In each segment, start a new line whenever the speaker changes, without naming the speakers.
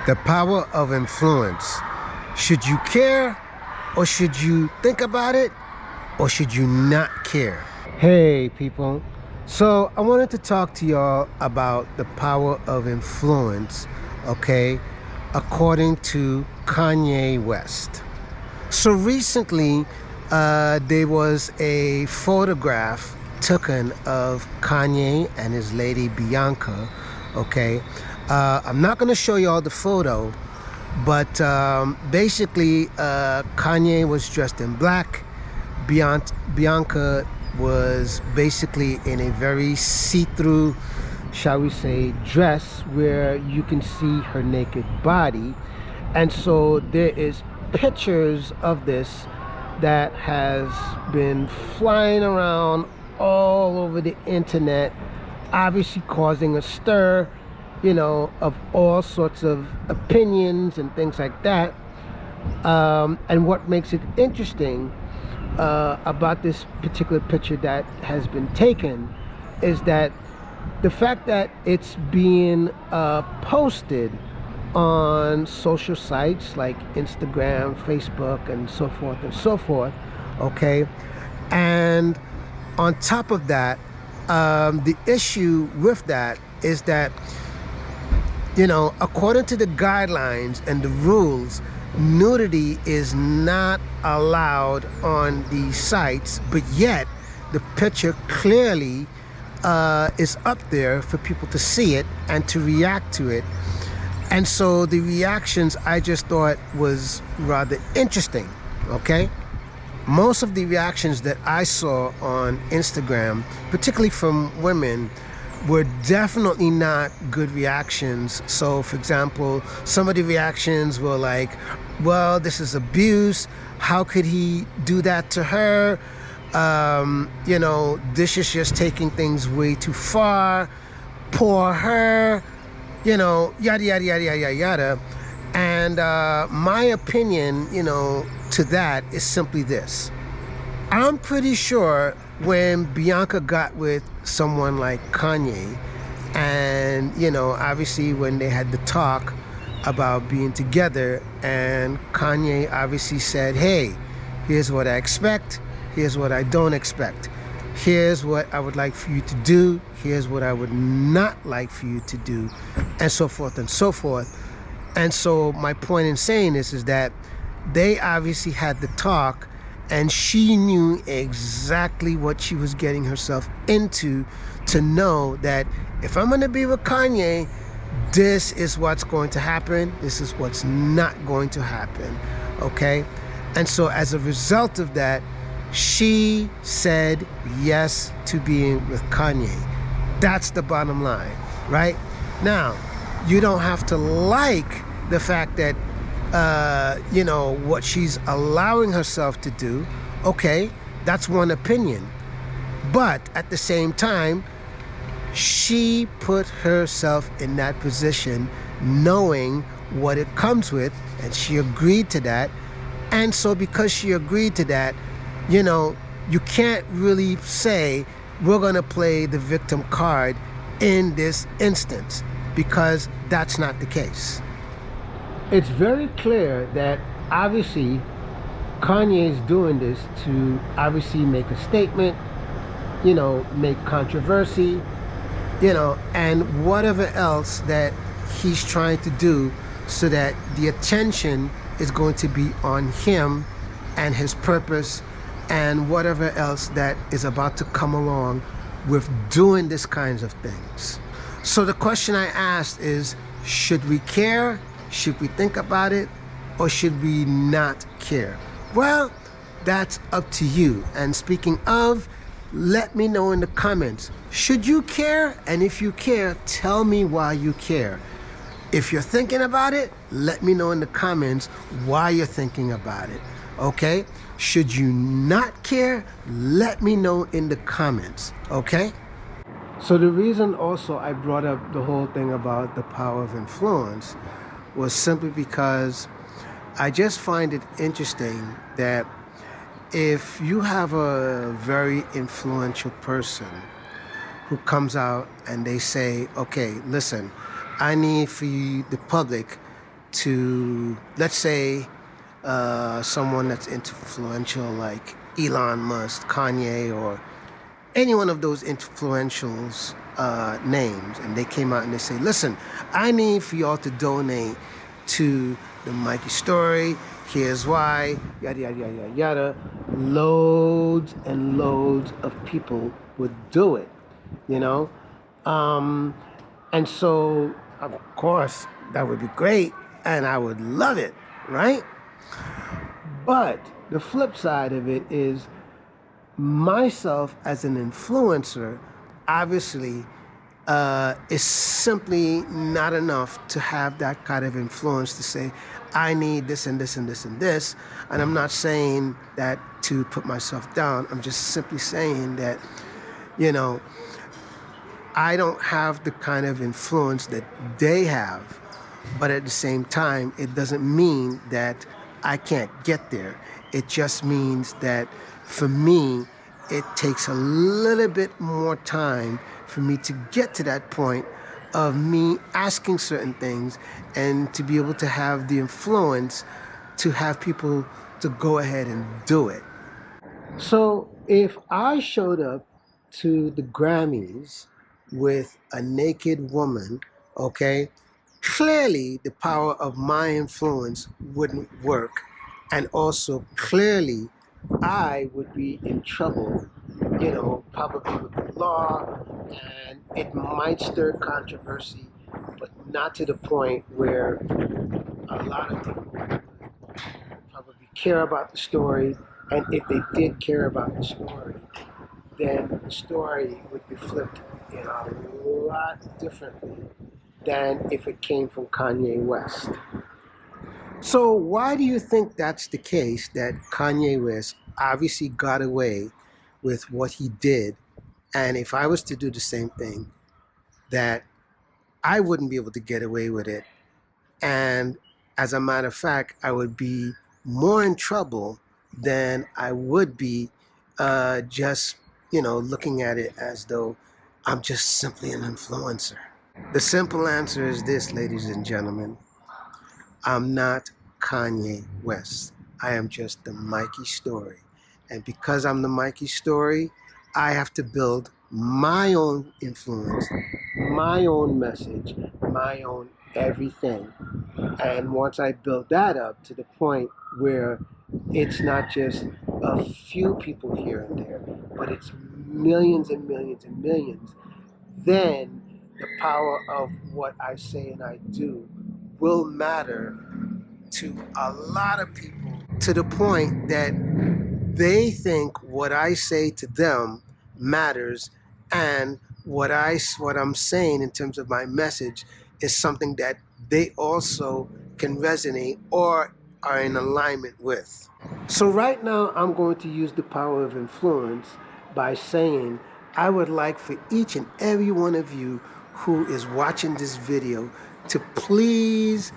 The power of influence. Should you care, or should you think about it, or should you not care? Hey people, so I wanted to talk to y'all about the power of influence, okay, according to Kayne West. So recently there was a photograph taken of Kanye and his lady Bianca, okay. I'm not going to show you all the photo, but basically Kanye was dressed in black. Bianca was basically in a very see-through, shall we say, dress where you can see her naked body. And so there is pictures of this that has been flying around all over the internet, obviously causing a stir, you know, of all sorts of opinions and things like that. And what makes it interesting about this particular picture that has been taken is that the fact that it's being posted on social sites like Instagram, Facebook, and so forth, okay? And on top of that, the issue with that is that, you know, according to the guidelines and the rules, nudity is not allowed on these sites, but yet the picture clearly is up there for people to see it and to react to it. And so the reactions I just thought was rather interesting, okay? Most of the reactions that I saw on Instagram, particularly from women, were definitely not good reactions. So for example, some of the reactions were like, well, this is abuse. How could he do that to her? You know, this is just taking things way too far. Poor her, you know, yada, yada, yada, yada, yada. And my opinion, you know, to that is simply this. I'm pretty sure when Bianca got with someone like Kanye, and, you know, obviously when they had the talk about being together, and Kanye obviously said, hey, here's what I expect, here's what I don't expect, here's what I would like for you to do, here's what I would not like for you to do, and so forth and so forth. And so my point in saying this is that they obviously had the talk, and she knew exactly what she was getting herself into, to know that if I'm going to be with Kanye, this is what's going to happen, this is what's not going to happen, okay? And so as a result of that, she said yes to being with Kanye. That's the bottom line, right? Now, you don't have to like the fact that you know, what she's allowing herself to do. Okay, that's one opinion. But at the same time, she put herself in that position knowing what it comes with, and she agreed to that. And so because she agreed to that, you know, you can't really say we're gonna play the victim card in this instance, because that's not the case. It's very clear that obviously Kanye is doing this to obviously make a statement, you know, make controversy, you know, and whatever else that he's trying to do, so that the attention is going to be on him and his purpose and whatever else that is about to come along with doing this kinds of things. So the question I asked is, should we care? Should we think about it, or should we not care? Well, that's up to you. And speaking of, let me know in the comments, should you care? And if you care, tell me why you care. If you're thinking about it, let me know in the comments why you're thinking about it, okay? Should you not care? Let me know in the comments, okay? So the reason also I brought up the whole thing about the power of influence was simply because I just find it interesting that if you have a very influential person who comes out and they say, okay, listen, I need for you, the public, to, let's say, someone that's influential like Elon Musk, Kanye, or any one of those influentials names, and they came out and they say, listen, I need for y'all to donate to the Mikey story. Here's why, yada, yada, yada, yada, yada. Loads and loads of people would do it, you know? And so, of course, that would be great, and I would love it, right? But the flip side of it is myself as an influencer, obviously, is simply not enough to have that kind of influence to say, I need this and this and this and this. And I'm not saying that to put myself down. I'm just simply saying that, you know, I don't have the kind of influence that they have. But at the same time, it doesn't mean that I can't get there. It just means that for me, it takes a little bit more time for me to get to that point of me asking certain things and to be able to have the influence to have people to go ahead and do it. So if I showed up to the Grammys with a naked woman, okay, clearly the power of my influence wouldn't work. And also clearly I would be in trouble, you know, probably with the law, and it might stir controversy, but not to the point where a lot of people probably care about the story. And if they did care about the story, then the story would be flipped in a lot differently than if it came from Kanye West. So why do you think that's the case, that Kanye West obviously got away with what he did? And if I was to do the same thing, that I wouldn't be able to get away with it. And as a matter of fact, I would be more in trouble than I would be just, you know, looking at it as though I'm just simply an influencer. The simple answer is this, ladies and gentlemen. I'm not Kanye West. I am just the Mikey story. And because I'm the Mikey story, I have to build my own influence, my own message, my own everything. And once I build that up to the point where it's not just a few people here and there, but it's millions and millions and millions, then the power of what I say and I do will matter to a lot of people, to the point that they think what I say to them matters, and what I'm saying in terms of my message is something that they also can resonate or are in alignment with. So right now I'm going to use the power of influence by saying I would like for each and every one of you who is watching this video to please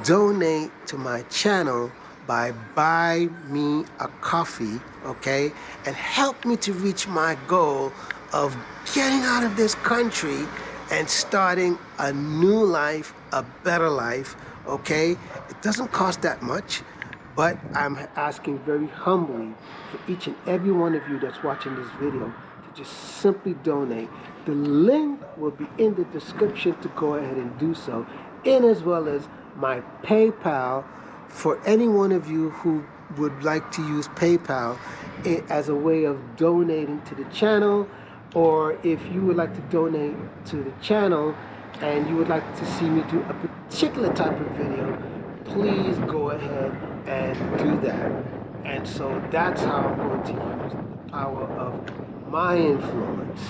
donate to my channel by buy me a coffee, okay, and help me to reach my goal of getting out of this country and starting a new life, a better life, okay? It doesn't cost that much, but I'm asking very humbly for each and every one of you that's watching this video to just simply donate. The link will be in the description to go ahead and do so, and as well as my PayPal for any one of you who would like to use PayPal as a way of donating to the channel, or if you would like to donate to the channel and you would like to see me do a particular type of video, please go ahead and do that. And so that's how I'm going to use the power of my influence.